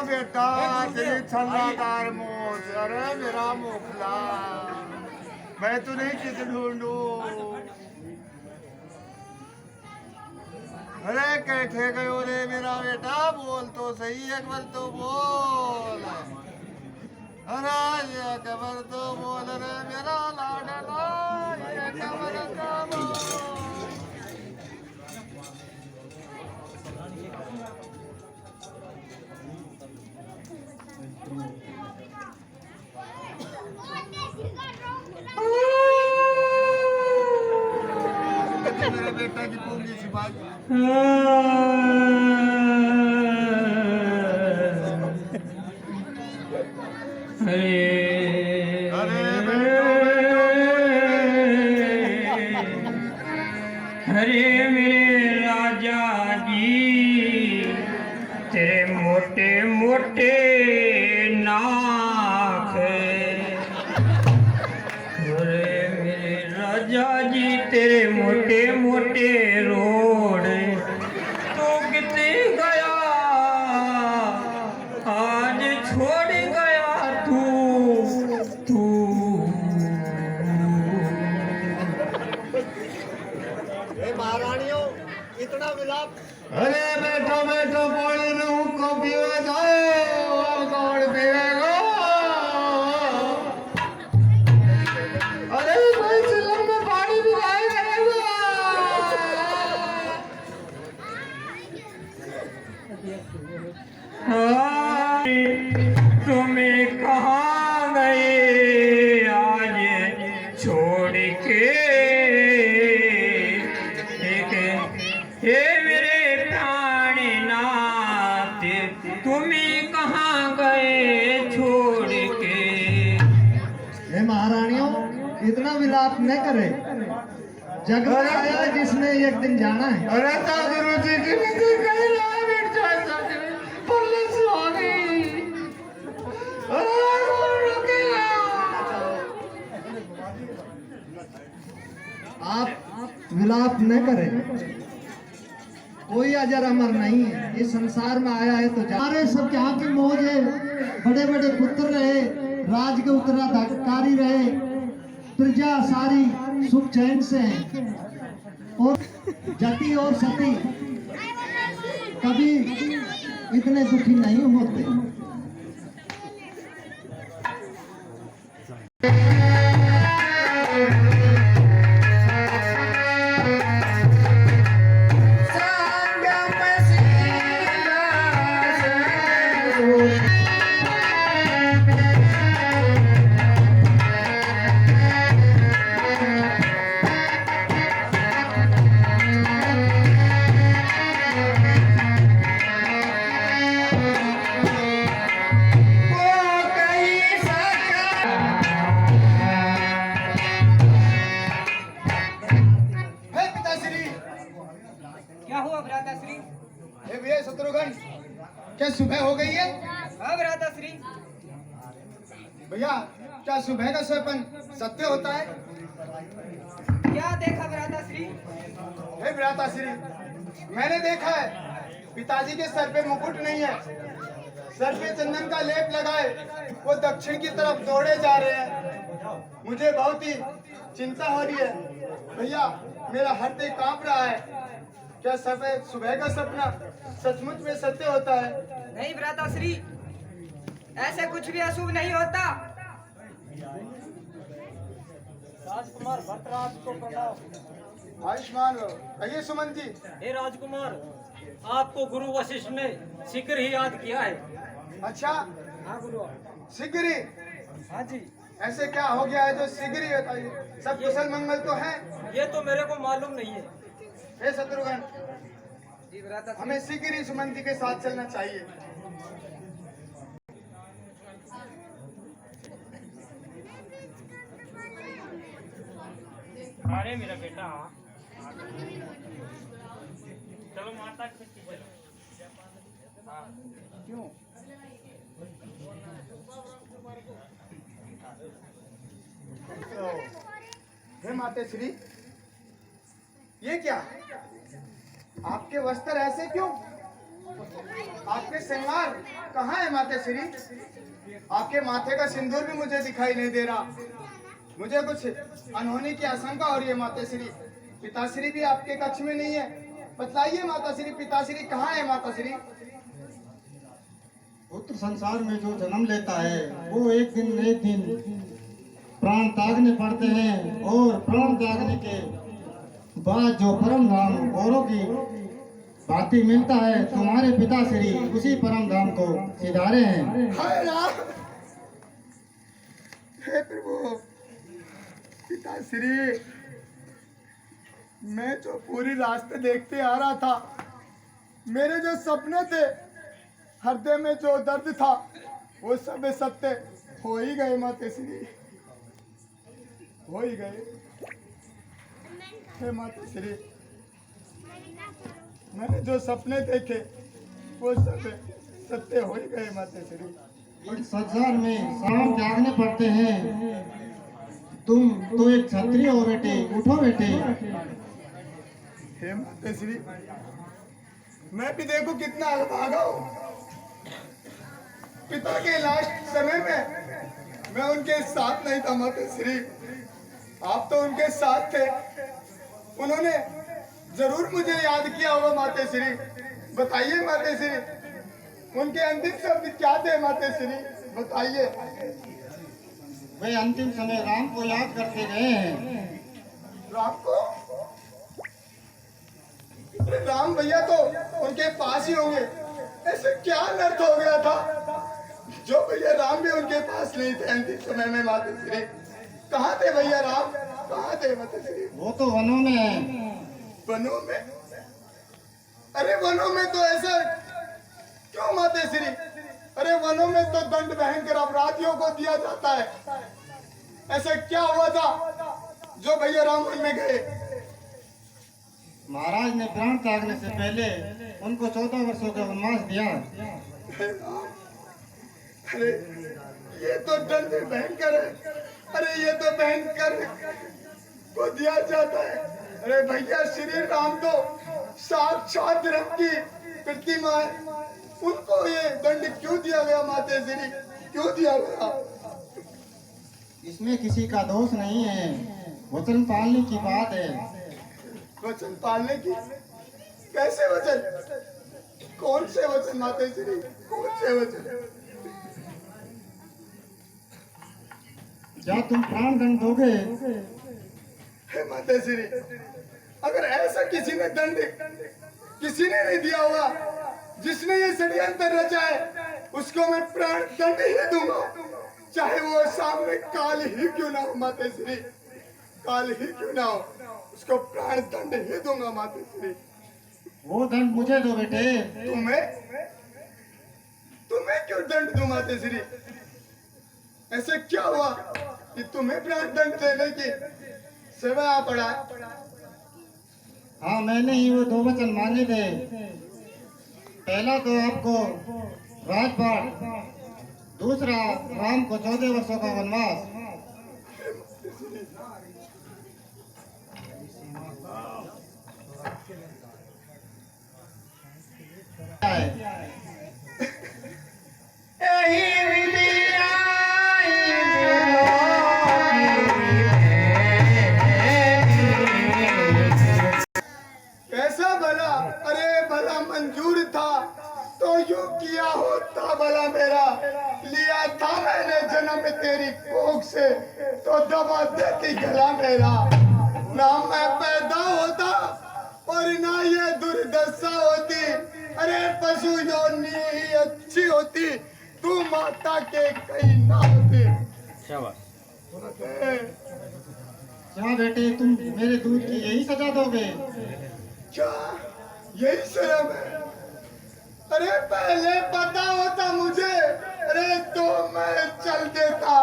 बेटा तेरी छल्लादार मोच, अरे मेरा मोखला, मैं तो नहीं किसे ढूंढूं। अरे कैसे गयो रे मेरा बेटा, बोल तो सही, एक बार तो बोल। अरे ये खबर तो बोल रे मेरा लाडला, ये खबर का बोल। मेरे बेटा की पूंगी सी बात। अरे मेरे राजा जी, तेरे मोटे मोटे नाक। अरे मेरे राजा जी, तेरे मोटे मोटे रोड, तो कितने गया आज छोड़ गया तू। महारानियों इतना विलाप। अरे बैठो बैठो, पानी में को पीवे जाओ, कौन पीवेगा? अरे कोई चिल्लम में पानी पिलाएगा। तुम्हें कहाँ गए आज छोड़ के? हे मेरे प्राणनाथ, तुम्हें कहाँ गए छोड़ के? हे महारानियों इतना विलाप न करे, जग में आया जिसने एक दिन जाना है। अरे गुरु जी की आप विलाप न करें, कोई अजर अमर नहीं है, इस संसार में आया है तो हमारे सब यहाँ की मौज है। बड़े बड़े पुत्र रहे, राज के उत्तराधिकारी रहे, प्रजा सारी सुख चैन से है, और जति और सती कभी इतने दुखी नहीं होते। शत्रुघ्न, क्या सुबह हो गई है? हाँ भ्राताश्री। भैया क्या सुबह का सोपन सत्य होता है? क्या देखा भ्राताश्री? हे भ्राताश्री, मैंने देखा है पिताजी के सर पे मुकुट नहीं है, सर पे चंदन का लेप लगाए वो दक्षिण की तरफ दौड़े जा रहे हैं। मुझे बहुत ही चिंता हो रही है भैया, मेरा हृदय कांप रहा है। क्या सुबह का सपना सचमुच में सत्य होता है? नहीं भ्राताश्री, ऐसे कुछ भी अशुभ नहीं होता। राजकुमार भट्टराज को प्रणाम। आयुष्मान हो। कहिए सुमन जी। हे राजकुमार, आपको गुरु वशिष्ठ ने शीघ्र ही याद किया है। अच्छा, हाँ गुरु। शीघ्र ही? हाँ जी। ऐसे क्या हो गया है जो शीघ्र ही होता है? सब कुशल मंगल तो है? ये तो मेरे को मालूम नहीं है। हे शत्रुघ्न, जी भ्राताश्री। हमें शीघ्र ही सुमन जी के साथ चलना चाहिए। अरे मेरा बेटा, चलो माता के चलो। क्यों? हे मातेश्री, ये क्या? आपके वस्त्र ऐसे क्यों? आपके श्रृंगार कहाँ है माते श्री? आपके माथे का सिंदूर भी मुझे दिखाई नहीं दे रहा। मुझे कुछ अनहोनी की आशंका हो रही है माता श्री। पिताश्री भी आपके कक्ष में नहीं है। बतलाइए माता श्री, पिताश्री कहाँ है माता श्री? पुत्र संसार में जो जन्म लेता है वो एक दिन प्राण त्यागने पड़ते हैं, और प्राण त्यागने के बाद जो परम धाम औरों की भांति मिलता है, तुम्हारे पिताश्री उसी परम धाम को सिधारे हैं। हाय राम, हे प्रभु, पिताश्री, मैं जो पूरी रास्ते देखते आ रहा था, मेरे जो सपने थे, हृदय में जो दर्द था, वो सब सत्य हो ही गए माता श्री, हो ही गए। हे माता श्री, मैंने जो सपने देखे वो सब सत्य हो ही गए माता श्री। इस संसार में प्राण त्यागने पड़ते हैं। तुम तो एक क्षत्रिय हो बेटे, उठो बेटे। हे माता श्री, मैं भी देखो कितना भागा हूँ। पिता के लास्ट समय में मैं उनके साथ नहीं था माता श्री, आप तो उनके साथ थे। उन्होंने जरूर मुझे याद किया होगा माता श्री। बताइए माता श्री, उनके अंतिम शब्द क्या थे माता श्री? बताइए। वे अंतिम समय राम को याद करते गए हैं। राम को? अरे राम भैया तो उनके पास ही होंगे। ऐसे क्या अनर्थ हो गया था जो भैया राम भी उनके पास नहीं थे अंतिम समय में माता श्री? कहाँ थे भैया राम, कहाँ थे माता श्री? वो तो वनों में है। वनों में? अरे वनों में तो ऐसा क्यों माता श्री? अरे वनों में तो दंड भयंकर अपराधियों को दिया जाता है। ऐसा क्या हुआ था जो भैया राम वन में गए? महाराज ने प्राण त्यागने से पहले उनको 14 वर्षों का वनवास दिया। अरे ये तो दंड भयंकर है। अरे ये तो भयंकर को दिया जाता है। अरे भैया श्री राम तो साक्षात धर्म की प्रतिमा है, उनको ये दंड क्यों दिया गया माता श्री, क्यों दिया गया? इसमें किसी का दोष नहीं है, वचन पालने की बात है। वचन पालने की? कैसे वचन? कौन से वचन माता श्री, कौन से वचन? क्या तुम प्राण दंड दोगे? हे माता श्री, अगर ऐसा किसी ने दंड किसी ने नहीं दिया होगा, जिसने ये षड्यंत्र रचा है, उसको मैं प्राण दंड ही दूंगा, चाहे वो सामने काल ही क्यों ना हो माता श्री, काल ही क्यों ना हो, उसको प्राण दंड ही दूंगा माता श्री। वो दंड मुझे दो बेटे। तुम्हें क्यों दंड दूं माता श्री? ऐसे क्या हुआ कि तुम्हें प्राण दंड देने की सेवा आ पड़ा? हाँ, मैंने ही वो 2 वचन मांगे थे। पहला तो आपको राजपाट, दूसरा राम को 14 वर्षों का वनवास। कैसा भला? अरे भला मंजूर था तो यूं किया होता भला मेरा, लिया था मैंने जन्म तेरी कोख से तो दबा देती गला मेरा। ना मैं पैदा होता और ना ये दुर्दशा होती, अरे पशु योनि ही अच्छी होती, तू माता के कहीं ना होती। क्या बेटे, तुम मेरे दूध की यही सजा दोगे? क्या यही शर्म है? अरे पहले पता होता मुझे, अरे तो मैं चल देता,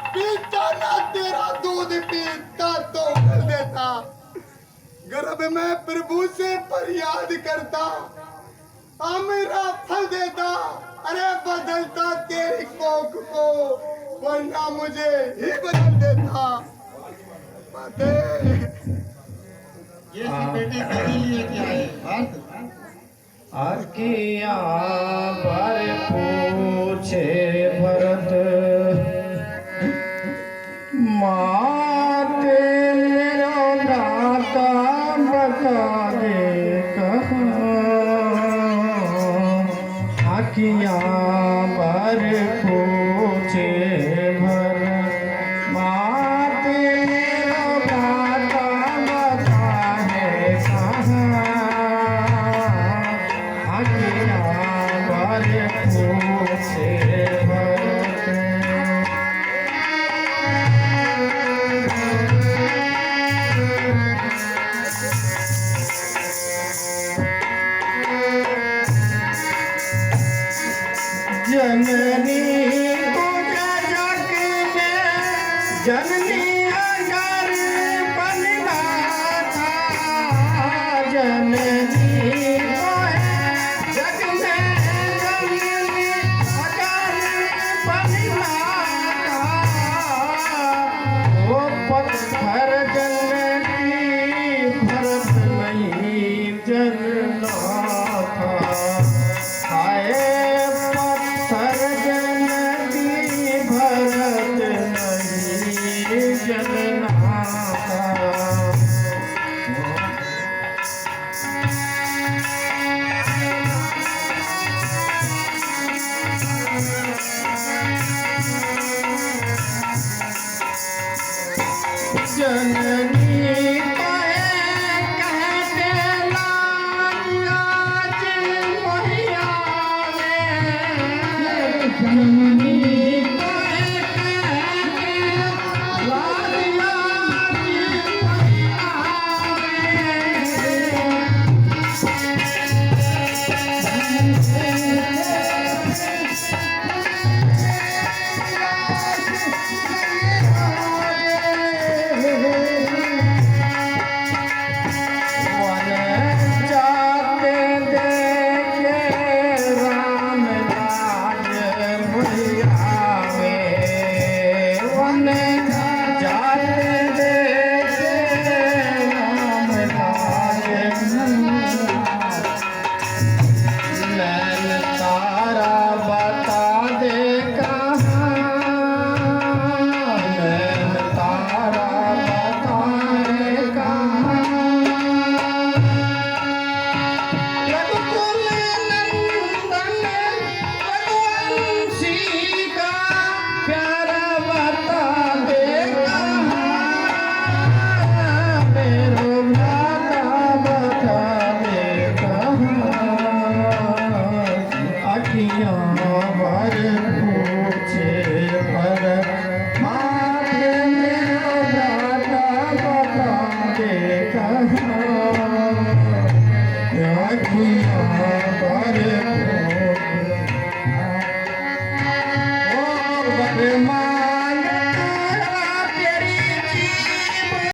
पीता ना तेरा दूध, पीता तो कर देता। गर्भ में प्रभु से फरियाद करता, मेरा फल देता, अरे बदलता तेरी कोख को, वरना मुझे ही बदल देता। ये सब बेटे तेरे लिए क्या है? अर्थ आखियाँ पर पूछे भरत माते मेरा दाता बता दे कहाँ आखियाँ पर पूछे भरत माते मेरा दाता बता दे कहाँ आखियाँ पर पूछे भरत जननी पूजा जग में जननी अगर बनदाता जननी को है जग में जननी अगर बनदाता वो पत्थर जननी भरत नहीं जनना था हाय पत्थर जननी भरत नहीं जनना जननी कहते लाज मोहिया जननी पर